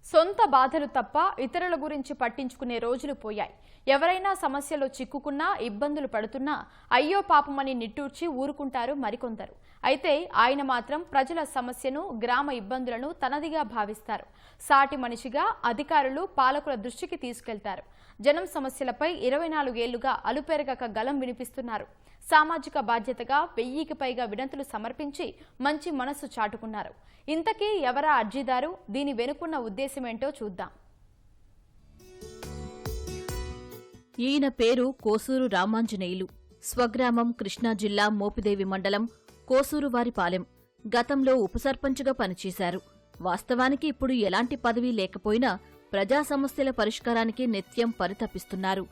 సొంత బాధలు తప్ప ఇతరుల గురించి పట్టించుకునే రోజులు పోయాయి. ఎవరైనా సమస్యలో చిక్కుకున్నా, ఇబ్బందులు పడుతున్నా అయ్యో పాపమని నిట్టూర్చి ఊరుకుంటారు మరికొందరు. అయితే ఆయన మాత్రం ప్రజల సమస్యను, గ్రామ ఇబ్బందులను తనదిగా భావిస్తారు. సాటి మనిషిగా అధికారులు, పాలకుల దృష్టికి తీసుకెళ్తారు. జనం సమస్యలపై 24 ఏళ్లుగా అలుపెరగక గలం వినిపిస్తున్నారు. సామాజిక బాధ్యతగా 1000కి పైగా వినతులు సమర్పించి మంచి మనస్సు చాటుకున్నారు. ఇంతకీ ఎవరా అర్జీదారు? దీని వెనుకున్న ఉద్దేశమేంటో చూద్దాం. ఈయన పేరు కోసూరు రామాంజనేయులు. స్వగ్రామం కృష్ణా జిల్లా మోపిదేవి మండలం కోసూరువారిపాలెం. గతంలో ఉప సర్పంచ్గా పనిచేశారు. వాస్తవానికి ఇప్పుడు ఎలాంటి పదవీ లేకపోయినా ప్రజా సమస్యల పరిష్కారానికి నిత్యం పరితపిస్తున్నారు.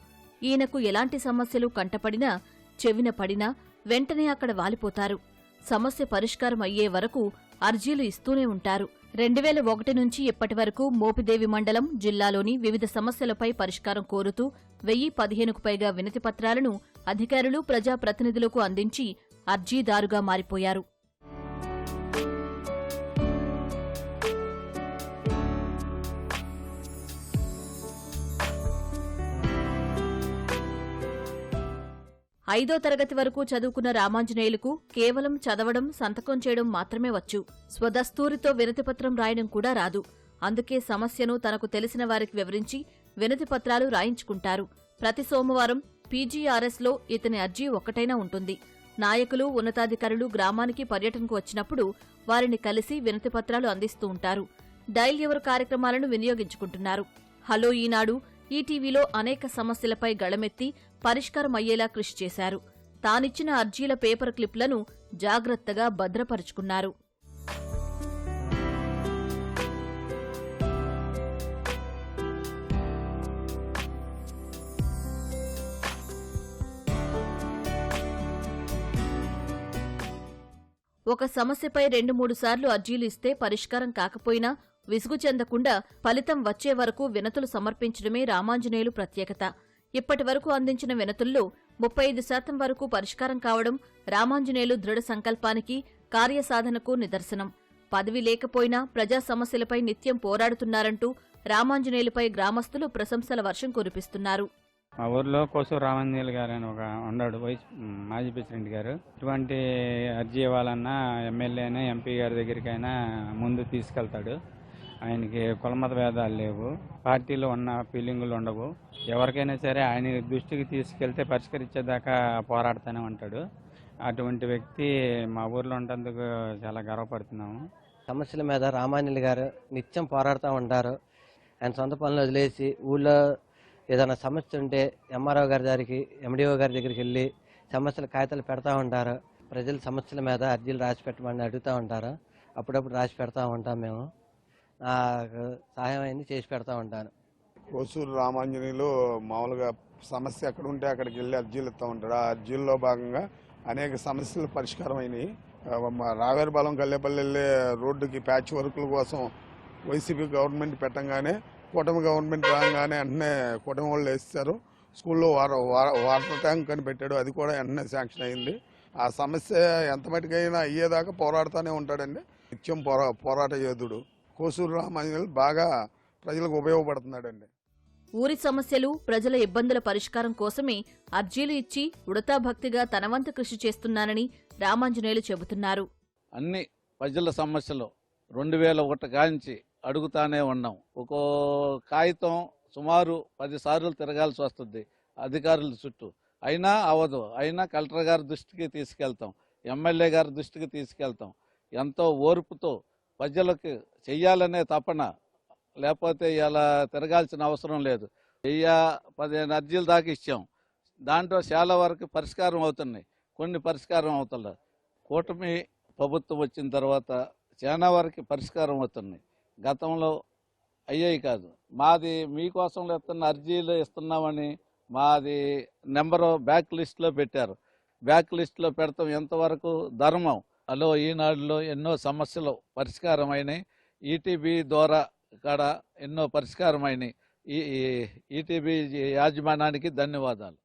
ఈయనకు ఎలాంటి సమస్యలు కంటపడినా, చెవిన పడినా వెంటనే అక్కడ వాలిపోతారు. సమస్య పరిష్కారం అయ్యే వరకు అర్జీలు ఇస్తూనే ఉంటారు. 2001 నుంచి ఇప్పటి వరకు మోపిదేవి మండలం, జిల్లాలోని వివిధ సమస్యలపై పరిష్కారం కోరుతూ 1015కు పైగా వినతిపత్రాలను అధికారులు, ప్రజాప్రతినిధులకు అందించి అర్జీదారుగా మారిపోయారు. ఐదో తరగతి వరకు చదువుకున్న రామాంజనేయులకు కేవలం చదవడం, సంతకం చేయడం మాత్రమే వచ్చు. స్వదస్తూరితో వినతిపత్రం రాయడం కూడా రాదు. అందుకే సమస్యను తనకు తెలిసిన వారికి వివరించి వినతిపత్రాలు రాయించుకుంటారు. ప్రతి సోమవారం పీజీఆర్ఎస్లో ఇతని అర్జీ ఒక్కటైనా ఉంటుంది. నాయకులు, ఉన్నతాధికారులు గ్రామానికి పర్యటనకు వచ్చినప్పుడు వారిని కలిసి వినతిపత్రాలు అందిస్తూ ఉంటారు. డైల్ యువర్ కార్యక్రమాలను వినియోగించుకుంటున్నారు. హలో ఈనాడు, ఈటీవీలో అనేక సమస్యలపై గళమెత్తి పరిష్కారం అయ్యేలా కృషి చేశారు. తానిచ్చిన అర్జీల పేపర్ క్లిప్లను జాగ్రత్తగా భద్రపరుచుకున్నారు. ఒక సమస్యపై 2-3 సార్లు అర్జీలు ఇస్తే పరిష్కారం కాకపోయినా విసుగు చెందకుండా ఫలితం వచ్చే వరకు వినతులు సమర్పించడమే రామాంజనేయులు ప్రత్యేకత. ఇప్పటి వరకు అందించిన వినతుల్లో 35% వరకు పరిష్కారం కావడం రామాంజనేయులు దృఢ సంకల్పానికి, కార్యసాధనకు నిదర్శనం. పదవి లేకపోయినా ప్రజా సమస్యలపై నిత్యం పోరాడుతున్నారంటూ రామాంజనేయులపై గ్రామస్తులు ప్రశంసల వర్షం కురిపిస్తున్నారు. మా ఊర్లో కోసూరు రామాంజనేయులు గారు అని ఒక ఉన్నాడు, మాజీ ప్రెసిడెంట్ గారు. ఇటువంటి అర్జీ ఇవ్వాలన్నా ఎమ్మెల్యేనే, ఎంపీ గారి దగ్గరికైనా ముందు తీసుకెళ్తాడు. ఆయనకి కులమత భేదాలు లేవు, పార్టీలో ఉన్న ఫీలింగులు ఉండవు. ఎవరికైనా సరే ఆయన దృష్టికి తీసుకెళ్తే పరిష్కరించేదాకా పోరాడుతూనే ఉంటాడు. అటువంటి వ్యక్తి మా ఊర్లో ఉండేందుకు చాలా గర్వపడుతున్నాము. సమస్యల మీద రామాంజనేయులు గారు నిత్యం పోరాడుతూ ఉంటారు. ఆయన సొంత పనులు వదిలేసి ఊళ్ళో ఏదైనా సమస్య ఉంటే ఎంఆర్ఓ గారి దగ్గరికి, ఎండిఓ గారి దగ్గరికి వెళ్ళి సమస్యల కాగితాలు పెడతా ఉంటారు. ప్రజల సమస్యల మీద అర్జీలు రాసి పెట్టమని అడుగుతూ ఉంటారు. అప్పుడప్పుడు రాసి పెడతా ఉంటాం. మేము నాకు సహాయం అయింది చేసి పెడతా ఉంటాను. కోసూరు రామాంజనేయులు మామూలుగా సమస్య ఎక్కడ ఉంటే అక్కడికి వెళ్ళి అర్జీలు ఇస్తూ ఉంటాడు. ఆ అర్జీల్లో భాగంగా అనేక సమస్యలు పరిష్కారం అయినాయి. రావేరుపాలెం కల్లేపల్లి వెళ్ళే రోడ్డుకి ప్యాచ్ వర్కుల కోసం వైసీపీ గవర్నమెంట్ పెట్టంగానే, కూటమి గవర్నమెంట్ రాగానే వెంటనే కూటమి వాళ్ళు వేస్తారు. స్కూల్లో వాటర్ ట్యాంక్ అని పెట్టాడు, అది కూడా వెంటనే శాంక్షన్ అయింది. ఆ సమస్య ఎంత మటుకైనా అయ్యేదాకా పోరాడుతూనే ఉంటాడండి. నిత్యం పోరాట యోధుడు కోసూరు రామాంజనేయులు. బాగా ప్రజలకు ఉపయోగపడుతున్నాడండి. ఊరి సమస్యలు, ప్రజల ఇబ్బందుల పరిష్కారం కోసమే అర్జీలు ఇచ్చి ఉడతా భక్తిగా తన వంతు కృషి చేస్తున్నానని రామాంజనేయులు చెబుతున్నారు. అన్ని ప్రజల సమస్యలు 2001 కాంచి అడుగుతానే ఉన్నాం. ఒక్కో కాగితం సుమారు 10 సార్లు తిరగాల్సి వస్తుంది అధికారుల చుట్టూ. అయినా అవదు. అయినా కలెక్టర్ గారి దృష్టికి తీసుకెళ్తాం, ఎమ్మెల్యే గారి దృష్టికి తీసుకెళ్తాం. ఎంతో ఓర్పుతో ప్రజలకు చెయ్యాలనే తపన, లేకపోతే ఇలా తిరగాల్సిన అవసరం లేదు. 1015 అర్జీలు దాకా ఇచ్చాం. దాంట్లో చాలా వరకు పరిష్కారం అవుతున్నాయి, కొన్ని పరిష్కారం అవుతలేదు. కూటమి ప్రభుత్వం వచ్చిన తర్వాత చాలా వరకు పరిష్కారం అవుతున్నాయి. గతంలో అయ్యాయి కాదు. మాది మీకోసం ఇస్తున్న అర్జీలు ఇస్తున్నామని మాది నెంబరు బ్యాక్ లిస్ట్లో పెట్టారు. బ్యాక్ లిస్ట్లో పెడతాం ఎంతవరకు ధర్మం. హలో ఈనాడులో ఎన్నో సమస్యలు పరిష్కారం అయినాయి. ఈటీవీ ద్వారా కాడ ఎన్నో పరిష్కారం అయినాయి. ఈటీవీ యాజమాన్యానికి ధన్యవాదాలు.